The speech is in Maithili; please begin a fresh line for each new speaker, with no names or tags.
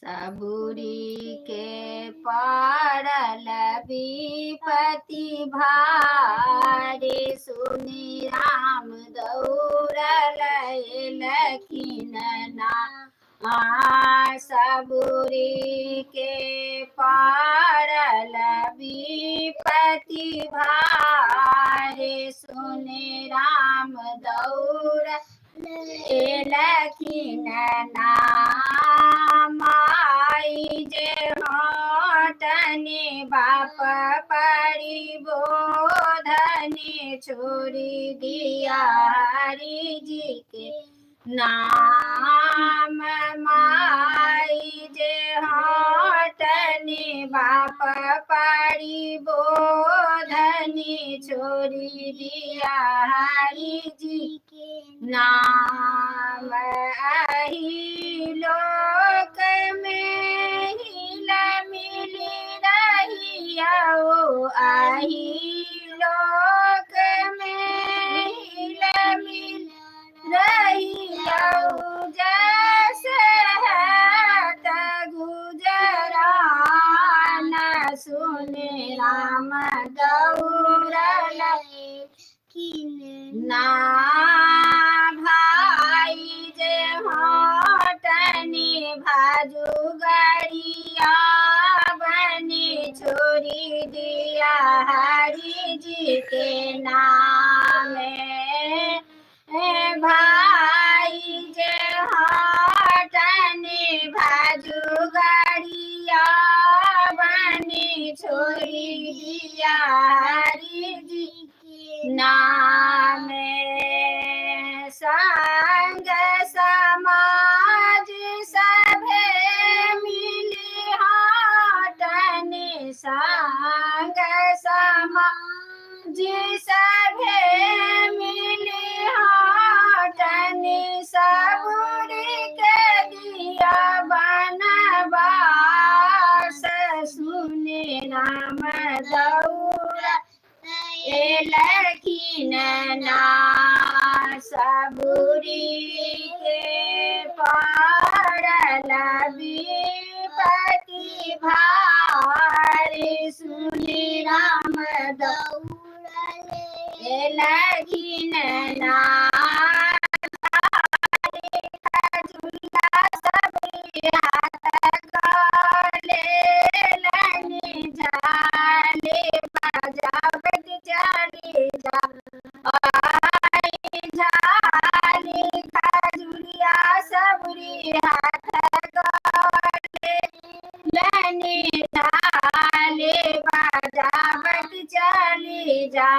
सबुरी के पड़ल विपति भारी, सुनि राम दौड़ल एलखिन नाद। सबुरी के पड़ल विपति भारी, सुनि राम दौड़ल एलखिन नाद। माई जे हटने बाप पड़ी बोधने, छोड़ी दिया हरि जी के नाम। माई जे हटने बाप पड़ी बोधने, छोड़ी दिया हरि जी के नाम। अहि लोक में हिल मिली रहिया, अहि लोक में हिल मिल रहिया, जैसे है गुजरान। सुने राम दौड़ल ना, भाई जे हटने भाजू गरिया बने, छोड़ी दिया हरि जी के नाम। भाई जे हटने भाजू गरिया बने, छोड़ी दिया हरि जी के नाम। संग समाज सभे मिली हटने, संग समाज सभे मिली हटने, सबुरी के दिया बनवास। सुने राम दौड़ एलखिन नाद। सबुरी के पड़ल विपति भारी, सुनि राम दौड़ल एलखिन नाद। झुलिया सबरी हाथ लेलनि, झाले बजावत चली जा। झाली झुलिया सबरी हाथ लेलनि, झाले बजावत चली जा।